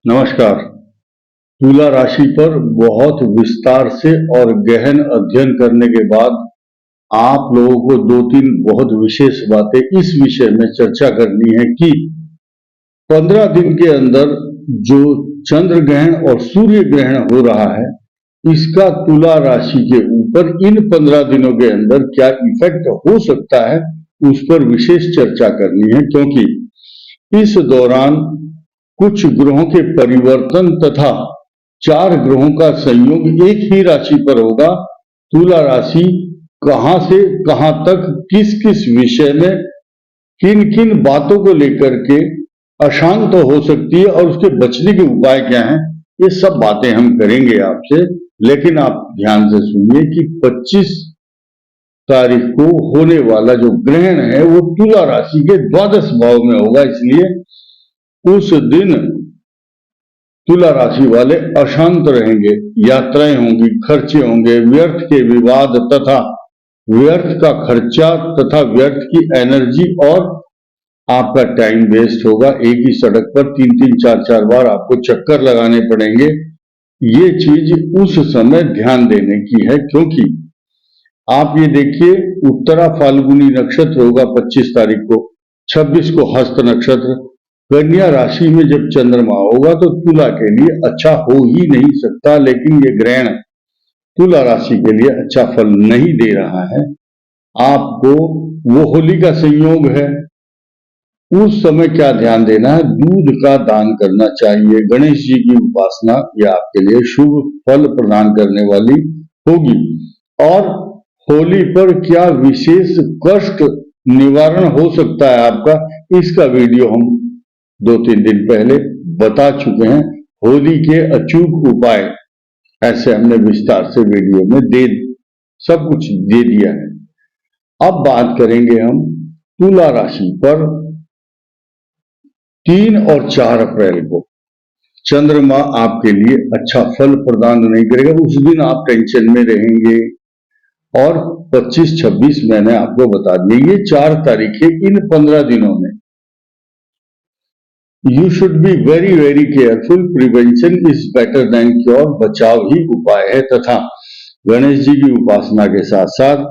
नमस्कार। तुला राशि पर बहुत विस्तार से और गहन अध्ययन करने के बाद आप लोगों को दो तीन बहुत विशेष बातें इस विषय में चर्चा करनी है कि 15 दिन के अंदर जो चंद्र ग्रहण और सूर्य ग्रहण हो रहा है, इसका तुला राशि के ऊपर इन 15 दिनों के अंदर क्या इफेक्ट हो सकता है, उस पर विशेष चर्चा करनी है। क्योंकि इस दौरान कुछ ग्रहों के परिवर्तन तथा 4 ग्रहों का संयोग एक ही राशि पर होगा। तुला राशि कहां से कहां तक, किस किस विषय में, किन किन बातों को लेकर के अशांत हो सकती है और उसके बचने के उपाय क्या हैं, ये सब बातें हम करेंगे आपसे। लेकिन आप ध्यान से सुनिए कि 25 तारीख को होने वाला जो ग्रहण है वो तुला राशि के द्वादश भाव में होगा, इसलिए उस दिन तुला राशि वाले अशांत रहेंगे। यात्राएं होंगी, खर्चे होंगे, व्यर्थ के विवाद तथा व्यर्थ का खर्चा तथा व्यर्थ की एनर्जी और आपका टाइम वेस्ट होगा। एक ही सड़क पर 3-3, 4-4 बार आपको चक्कर लगाने पड़ेंगे। ये चीज उस समय ध्यान देने की है, क्योंकि आप ये देखिए उत्तरा फाल्गुनी नक्षत्र होगा 25 तारीख को, 26 को हस्त नक्षत्र। कन्या राशि में जब चंद्रमा होगा तो तुला के लिए अच्छा हो ही नहीं सकता, लेकिन ये ग्रहण तुला राशि के लिए अच्छा फल नहीं दे रहा है आपको। वो होली का संयोग है, उस समय क्या ध्यान देना है, दूध का दान करना चाहिए। गणेश जी की उपासना ये आपके लिए शुभ फल प्रदान करने वाली होगी। और होली पर क्या विशेष कष्ट निवारण हो सकता है आपका, इसका वीडियो हम 2-3 दिन पहले बता चुके हैं। होली के अचूक उपाय ऐसे हमने विस्तार से वीडियो में सब कुछ दे दिया है। अब बात करेंगे हम तुला राशि पर 3 और 4 अप्रैल को। चंद्रमा आपके लिए अच्छा फल प्रदान नहीं करेगा, उस दिन आप टेंशन में रहेंगे। और 25-26 मैंने आपको बता दिया, ये 4 तारीखें इन 15 दिनों में you should be very very careful. Prevention is better than cure. बचाव ही उपाय है। तथा गणेश जी की उपासना के साथ साथ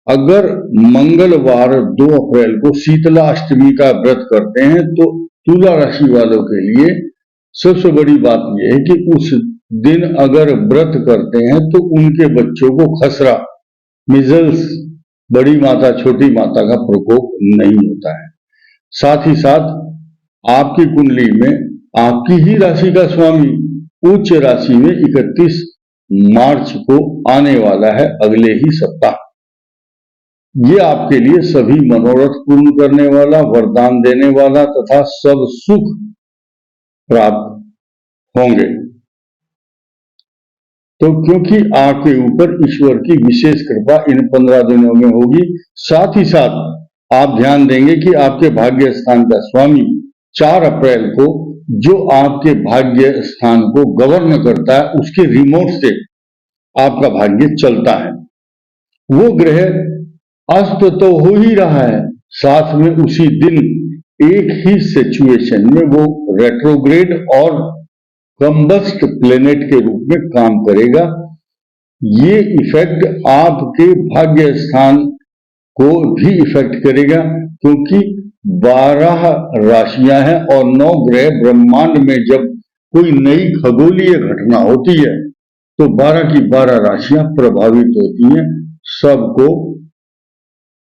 अगर मंगलवार 2 अप्रैल को शीतला अष्टमी का व्रत करते हैं तो तुला राशि वालों के लिए सबसे बड़ी बात यह है कि उस दिन अगर व्रत करते हैं तो उनके बच्चों को खसरा, मिजल्स, बड़ी माता छोटी माता का प्रकोप नहीं होता है। साथ ही साथ आपकी कुंडली में आपकी ही राशि का स्वामी उच्च राशि में 31 मार्च को आने वाला है, अगले ही सप्ताह। ये आपके लिए सभी मनोरथ पूर्ण करने वाला, वरदान देने वाला तथा सब सुख प्राप्त होंगे। तो क्योंकि आपके ऊपर ईश्वर की विशेष कृपा इन 15 दिनों में होगी, साथ ही साथ आप ध्यान देंगे कि आपके भाग्य स्थान का स्वामी 4 अप्रैल को जो आपके भाग्य स्थान को गवर्न करता है, उसके रिमोट से आपका भाग्य चलता है। वो ग्रह अस्त तो हो ही रहा है, साथ में उसी दिन एक ही सिचुएशन में वो रेट्रोग्रेड और कम्बस्ट प्लेनेट के रूप में काम करेगा। ये इफेक्ट आपके भाग्य स्थान को भी इफेक्ट करेगा, क्योंकि 12 राशियां हैं और 9 ग्रह। ब्रह्मांड में जब कोई नई खगोलीय घटना होती है तो 12 की 12 राशियां प्रभावित होती हैं। सबको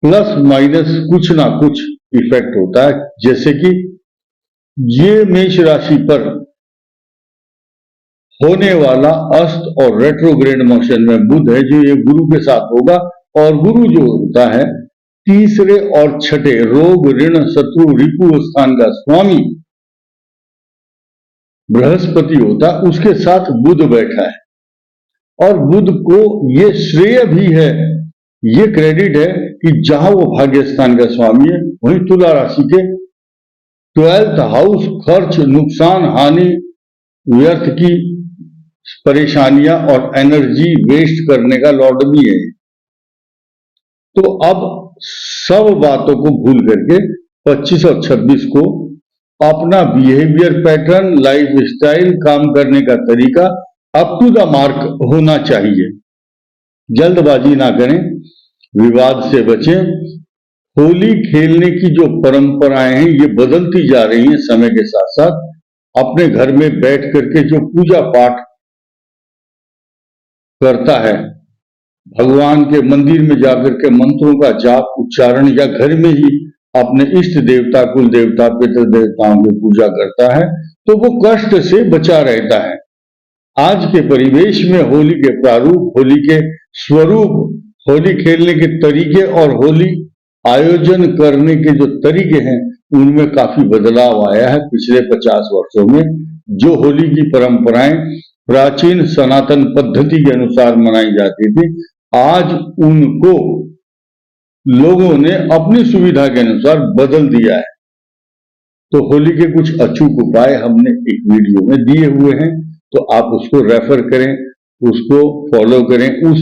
प्लस माइनस कुछ ना कुछ इफेक्ट होता है। जैसे कि ये मेष राशि पर होने वाला अस्त और रेट्रोग्रेड मोशन में बुध है, जो ये गुरु के साथ होगा। और गुरु जो होता है तीसरे और छठे रोग, ऋण, शत्रु, रिपु स्थान का स्वामी बृहस्पति होता है, उसके साथ बुध बैठा है। और बुध को ये श्रेय भी है, ये क्रेडिट है कि जहां वो भाग्य स्थान का स्वामी है, वहीं तुला राशि के 12th हाउस खर्च, नुकसान, हानि, व्यर्थ की परेशानियां और एनर्जी वेस्ट करने का लॉर्ड भी है। तो अब सब बातों को भूल करके 25 और 26 को अपना बिहेवियर पैटर्न, लाइफ स्टाइल, काम करने का तरीका अप टू द मार्क होना चाहिए। जल्दबाजी ना करें, विवाद से बचें। होली खेलने की जो परंपराएं हैं ये बदलती जा रही हैं समय के साथ साथ। अपने घर में बैठ करके जो पूजा पाठ करता है, भगवान के मंदिर में जाकर के मंत्रों का जाप उच्चारण, या घर में ही अपने इष्ट देवता, कुल देवता, पितृ देवताओं की पूजा करता है, तो वो कष्ट से बचा रहता है। आज के परिवेश में होली के प्रारूप, होली के स्वरूप, होली खेलने के तरीके और होली आयोजन करने के जो तरीके हैं उनमें काफी बदलाव आया है पिछले 50 वर्षों में। जो होली की परंपराएं प्राचीन सनातन पद्धति के अनुसार मनाई जाती थी, आज उनको लोगों ने अपनी सुविधा के अनुसार बदल दिया है। तो होली के कुछ अचूक उपाय हमने एक वीडियो में दिए हुए हैं, तो आप उसको रेफर करें, उसको फॉलो करें। उस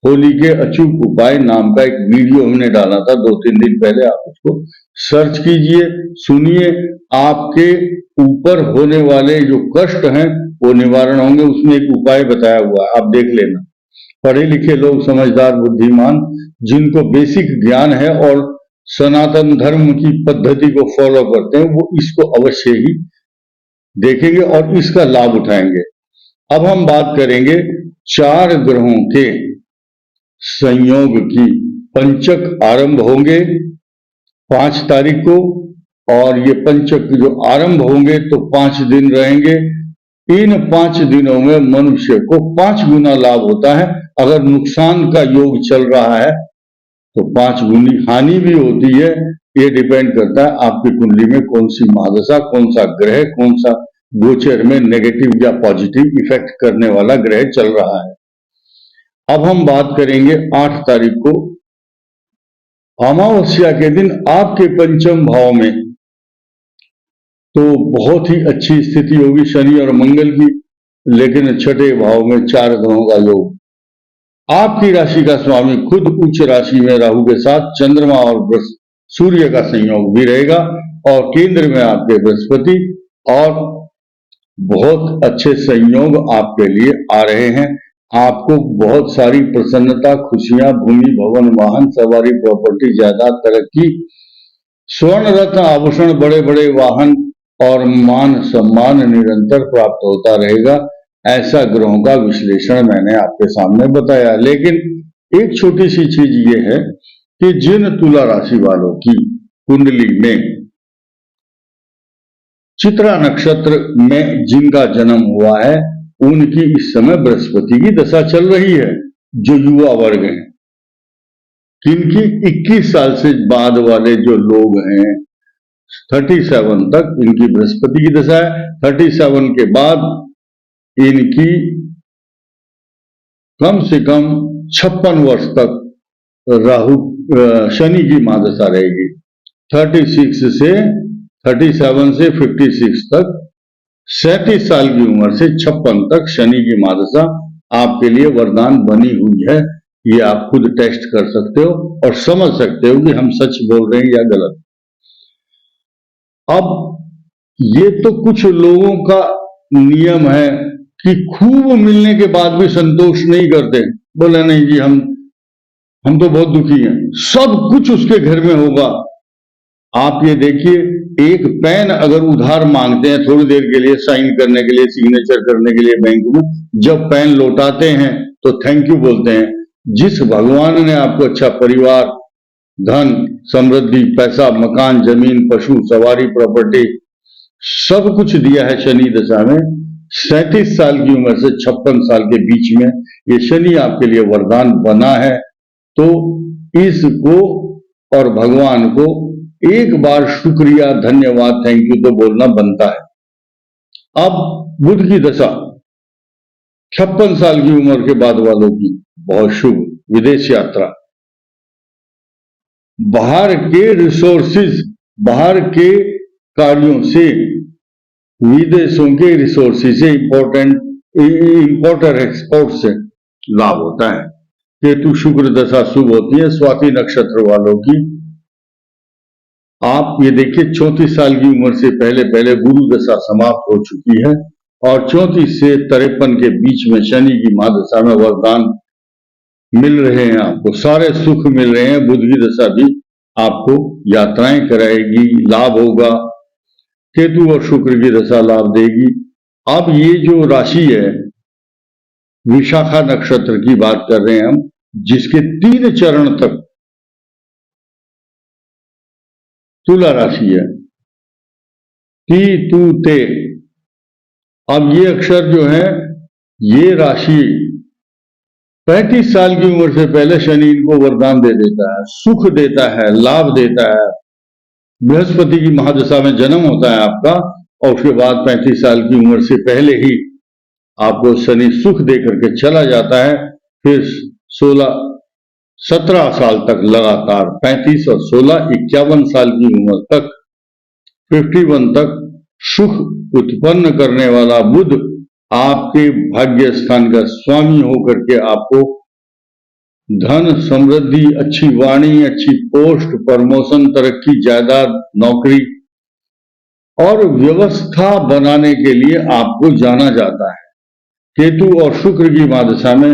होली के अचूक उपाय नाम का एक वीडियो हमने डाला था 2-3 दिन पहले, आप उसको सर्च कीजिए, सुनिए। आपके ऊपर होने वाले जो कष्ट हैं वो निवारण होंगे। उसमें एक उपाय बताया हुआ है, आप देख लेना। पढ़े लिखे लोग, समझदार, बुद्धिमान, जिनको बेसिक ज्ञान है और सनातन धर्म की पद्धति को फॉलो करते हैं, वो इसको अवश्य ही देखेंगे और इसका लाभ उठाएंगे। अब हम बात करेंगे 4 ग्रहों के संयोग की। पंचक आरंभ होंगे 5 तारीख को, और ये पंचक जो आरंभ होंगे तो 5 दिन रहेंगे। इन 5 दिनों में मनुष्य को 5 गुना लाभ होता है। अगर नुकसान का योग चल रहा है तो 5 गुनी हानि भी होती है। ये डिपेंड करता है आपकी कुंडली में कौन सी महादशा, कौन सा ग्रह, कौन सा गोचर में नेगेटिव या पॉजिटिव इफेक्ट करने वाला ग्रह चल रहा है। अब हम बात करेंगे 8 तारीख को, अमावस्या के दिन आपके पंचम भाव में तो बहुत ही अच्छी स्थिति होगी शनि और मंगल की, लेकिन छठे भाव में 4 ग्रहों का योग। आपकी राशि का स्वामी खुद उच्च राशि में राहु के साथ चंद्रमा और सूर्य का संयोग भी रहेगा, और केंद्र में आपके बृहस्पति, और बहुत अच्छे संयोग आपके लिए आ रहे हैं। आपको बहुत सारी प्रसन्नता, खुशियां, भूमि, भवन, वाहन, सवारी, प्रॉपर्टी, जायदाद, तरक्की, स्वर्ण रत्न आभूषण, बड़े बड़े वाहन और मान सम्मान निरंतर प्राप्त होता रहेगा। ऐसा ग्रहों का विश्लेषण मैंने आपके सामने बताया। लेकिन एक छोटी सी चीज ये है कि जिन तुला राशि वालों की कुंडली में चित्रा नक्षत्र में जिनका जन्म हुआ है, उनकी इस समय बृहस्पति की दशा चल रही है। जो युवा वर्ग हैं, किनकी 21 साल से बाद वाले जो लोग हैं, 37 तक इनकी बृहस्पति की दशा है। 37 के बाद इनकी कम से कम 56 वर्ष तक राहु शनि की महादशा रहेगी। 37 से 56 तक 37 साल की उम्र से 56 तक शनि की महादशा आपके लिए वरदान बनी हुई है। ये आप खुद टेस्ट कर सकते हो और समझ सकते हो कि हम सच बोल रहे हैं या गलत। अब ये तो कुछ लोगों का नियम है कि खूब मिलने के बाद भी संतोष नहीं करते। बोले नहीं जी, हम तो बहुत दुखी हैं, सब कुछ उसके घर में होगा। आप ये देखिए, एक पेन अगर उधार मांगते हैं थोड़ी देर के लिए, साइन करने के लिए, सिग्नेचर करने के लिए बैंक में, जब पेन लौटाते हैं तो थैंक यू बोलते हैं। जिस भगवान ने आपको अच्छा परिवार, धन, समृद्धि, पैसा, मकान, जमीन, पशु, सवारी, प्रॉपर्टी सब कुछ दिया है शनि दशा में, 37 साल की उम्र से 56 साल के बीच में ये शनि आपके लिए वरदान बना है, तो इसको और भगवान को एक बार शुक्रिया, धन्यवाद, थैंक यू तो बोलना बनता है। अब बुध की दशा 56 साल की उम्र के बाद वालों की बहुत शुभ, विदेश यात्रा, बाहर के रिसोर्सेज, बाहर के कार्यों से, विदेशों के रिसोर्सेज से, इंपोर्टर एक्सपोर्ट से लाभ होता है। केतु शुक्र दशा शुभ होती है। स्वाति नक्षत्र वालों की आप ये देखिए 34 साल की उम्र से पहले पहले गुरु दशा समाप्त हो चुकी है और 34 से 53 के बीच में शनि की महादशा में वरदान मिल रहे हैं, आपको सारे सुख मिल रहे हैं। बुध की दशा भी आपको यात्राएं कराएगी, लाभ होगा। केतु और शुक्र की दशा लाभ देगी। अब ये जो राशि है, विशाखा नक्षत्र की बात कर रहे हैं हम, जिसके 3 चरण तक तुला राशि है, ती तू ते। अब ये अक्षर जो है, ये राशि 35 साल की उम्र से पहले शनि इनको वरदान दे देता है, सुख देता है, लाभ देता है। बृहस्पति की महादशा में जन्म होता है आपका और उसके बाद 35 साल की उम्र से पहले ही आपको शनि सुख दे करके चला जाता है। फिर 17 साल तक लगातार 35 और 16 51 साल की उम्र तक 51 तक सुख उत्पन्न करने वाला बुध आपके भाग्य स्थान का स्वामी होकर के आपको धन, समृद्धि, अच्छी वाणी, अच्छी पोस्ट, प्रमोशन, तरक्की, जायदाद, नौकरी और व्यवस्था बनाने के लिए आपको जाना जाता है। केतु और शुक्र की महादशा में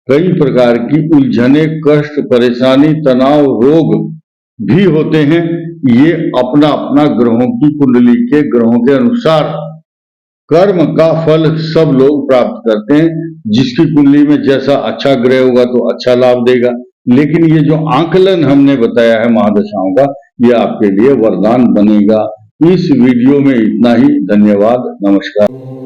कई प्रकार की उलझने, कष्ट, परेशानी, तनाव, रोग भी होते हैं। ये अपना अपना ग्रहों की कुंडली के ग्रहों के अनुसार कर्म का फल सब लोग प्राप्त करते हैं। जिसकी कुंडली में जैसा अच्छा ग्रह होगा तो अच्छा लाभ देगा, लेकिन ये जो आकलन हमने बताया है महादशाओं का, ये आपके लिए वरदान बनेगा। इस वीडियो में इतना ही। धन्यवाद, नमस्कार।